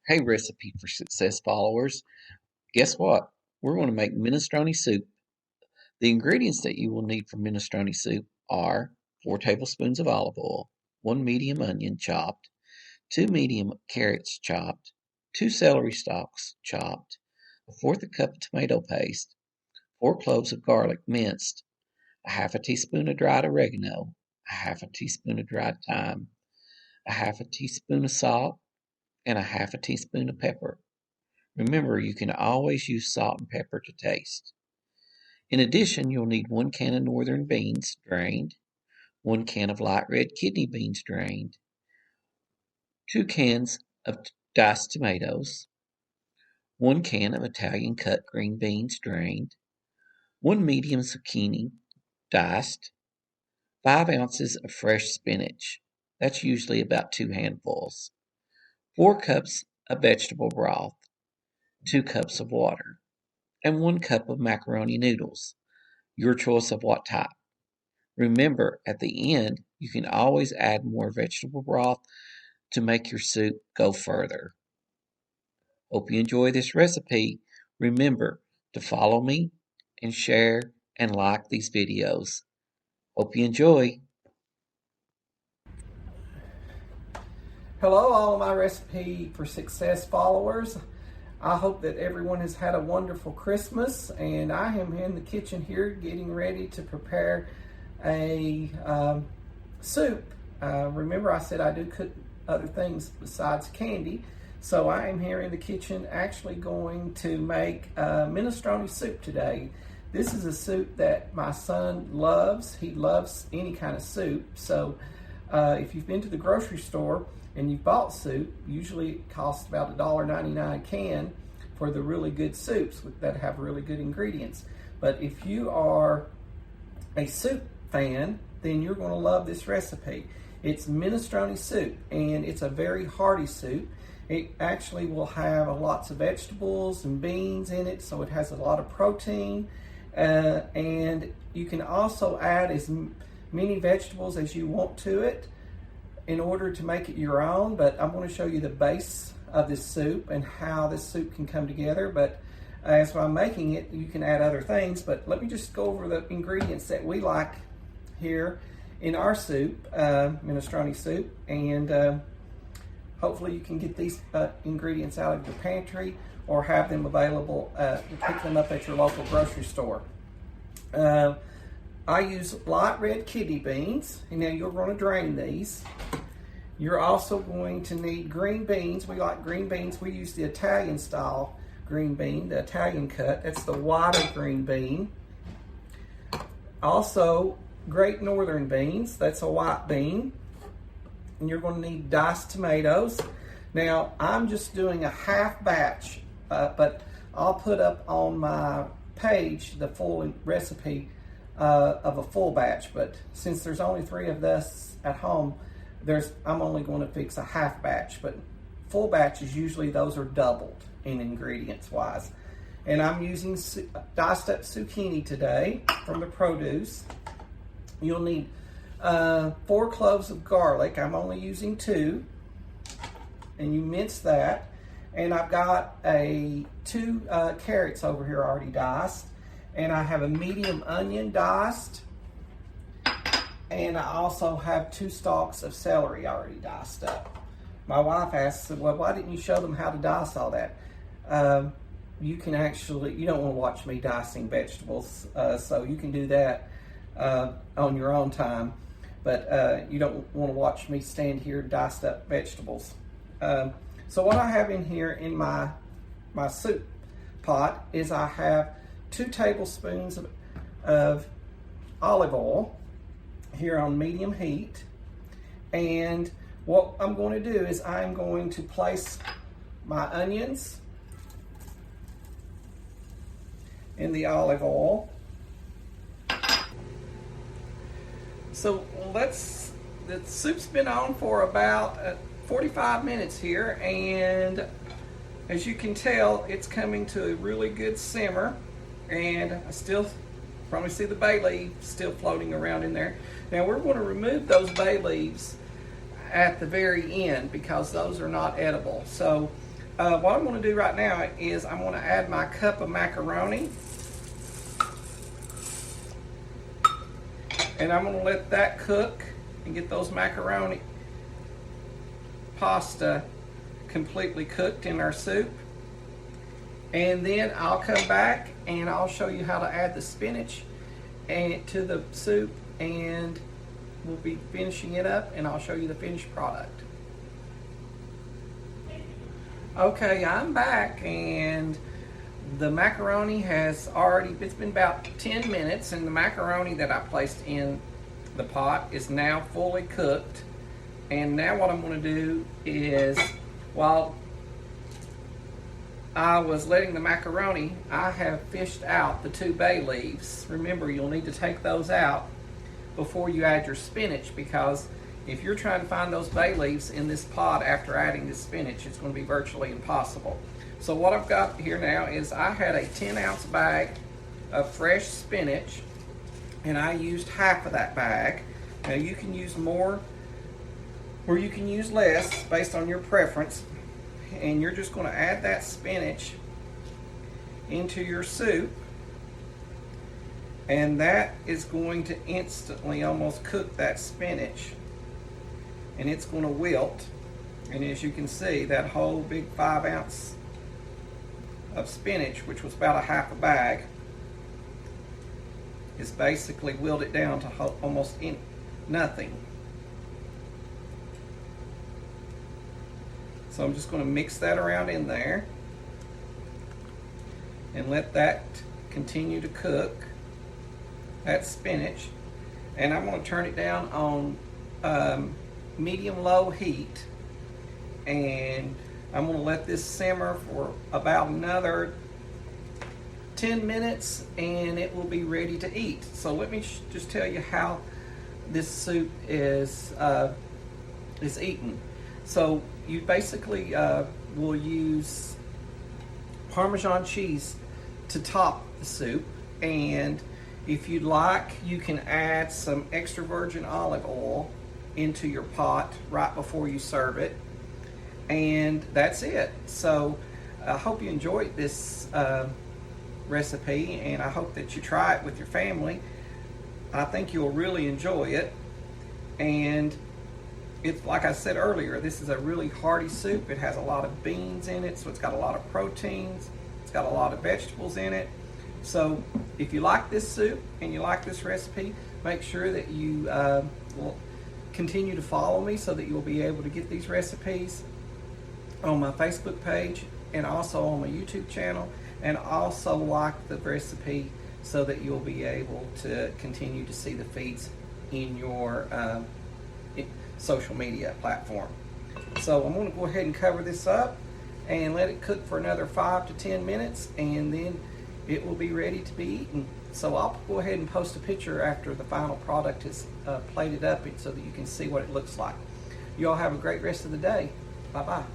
Hey, Recipe for Success followers. Guess what? We're going to make minestrone soup. The ingredients that you will need for minestrone soup are 4 tablespoons of olive oil, 1 medium onion chopped, 2 medium carrots chopped, 2 celery stalks chopped, a fourth a cup of tomato paste, 4 cloves of garlic minced, a half a teaspoon of dried oregano, a half a teaspoon of dried thyme, a half a teaspoon of salt, and a half a teaspoon of pepper. Remember, you can always use salt and pepper to taste. In addition, you'll need 1 can of northern beans drained, 1 can of light red kidney beans drained, 2 cans of diced tomatoes, 1 can of Italian cut green beans drained, 1 medium zucchini diced, 5 ounces of fresh spinach. That's usually about 2 handfuls, 4 cups of vegetable broth, 2 cups of water, and 1 cup of macaroni noodles, your choice of what type. Remember, at the end, you can always add more vegetable broth to make your soup go further. Hope you enjoy this recipe. Remember to follow me and share and like these videos. Hope you enjoy. Hello, all of my Recipe for Success followers. I hope that everyone has had a wonderful Christmas, and I am in the kitchen here getting ready to prepare a soup. Remember, I said I do cook other things besides candy, so I am here in the kitchen actually going to make minestrone soup today. This is a soup that my son loves. He loves any kind of soup, so if you've been to the grocery store and you've bought soup, usually it costs about $1.99 a can for the really good soups that have really good ingredients. But if you are a soup fan, then you're going to love this recipe. It's minestrone soup, and it's a very hearty soup. It actually will have lots of vegetables and beans in it, so it has a lot of protein. And you can also add as many vegetables as you want to it in order to make it your own, but I'm going to show you the base of this soup and how this soup can come together. But as I'm making it, you can add other things, but let me just go over the ingredients that we like here in our soup, minestrone soup, and hopefully you can get these ingredients out of your pantry or have them available to pick them up at your local grocery store. I use light red kidney beans, and now you're going to drain these. You're also going to need green beans. We like green beans. We use the Italian style green bean, the Italian cut. That's the whiter green bean. Also, great northern beans. That's a white bean. And you're going to need diced tomatoes. Now, I'm just doing a half batch, but I'll put up on my page the full recipe of a full batch, but since there's only 3 of us at home, I'm only going to fix a half batch, but full batches, usually those are doubled in ingredients wise. And I'm using diced up zucchini today from the produce. You'll need 4 cloves of garlic. I'm only using 2, and you mince that. And I've got 2 carrots over here already diced. And I have a medium onion diced, and I also have 2 stalks of celery already diced up. My wife asked, well, why didn't you show them how to dice all that? You don't want to watch me dicing vegetables, so you can do that on your own time, but you don't want to watch me stand here diced up vegetables. So what I have in here in my soup pot is I have 2 tablespoons of olive oil here on medium heat. And what I'm going to do is I'm going to place my onions in the olive oil. So the soup's been on for about 45 minutes here, and as you can tell, it's coming to a really good simmer. And I still probably see the bay leaves still floating around in there. Now we're going to remove those bay leaves at the very end because those are not edible. So What I'm going to do right now is I'm going to add my cup of macaroni. And I'm going to let that cook and get those macaroni pasta completely cooked in our soup. And then I'll come back and I'll show you how to add the spinach to the soup, and we'll be finishing it up, and I'll show you the finished product. Okay, I'm back, and the macaroni has it's been about 10 minutes, and the macaroni that I placed in the pot is now fully cooked. And now what I'm going to do is, while I was letting the macaroni, I have fished out the 2 bay leaves. Remember, you'll need to take those out before you add your spinach, because if you're trying to find those bay leaves in this pot after adding the spinach, it's going to be virtually impossible. So what I've got here now is I had a 10-ounce bag of fresh spinach, and I used half of that bag. Now you can use more or you can use less based on your preference. And you're just going to add that spinach into your soup, and that is going to instantly almost cook that spinach, and it's going to wilt. And as you can see, that whole big 5 ounce of spinach, which was about a half a bag, is basically wilted down to almost nothing. So I'm just going to mix that around in there and let that continue to cook, that spinach. And I'm going to turn it down on medium-low heat, and I'm going to let this simmer for about another 10 minutes, and it will be ready to eat. So let me just tell you how this soup is eaten. So you basically will use Parmesan cheese to top the soup, and if you'd like, you can add some extra virgin olive oil into your pot right before you serve it, and that's it. So I hope you enjoyed this recipe, and I hope that you try it with your family. I think you'll really enjoy it. And it's like I said earlier, this is a really hearty soup. It has a lot of beans in it, so it's got a lot of proteins. It's got a lot of vegetables in it. So if you like this soup and you like this recipe, make sure that you will continue to follow me so that you'll be able to get these recipes on my Facebook page and also on my YouTube channel, and also like the recipe so that you'll be able to continue to see the feeds in your social media platform. So I'm going to go ahead and cover this up and let it cook for another 5 to 10 minutes, and then it will be ready to be eaten. So I'll go ahead and post a picture after the final product is plated up so that you can see what it looks like. You all have a great rest of the day. Bye-bye.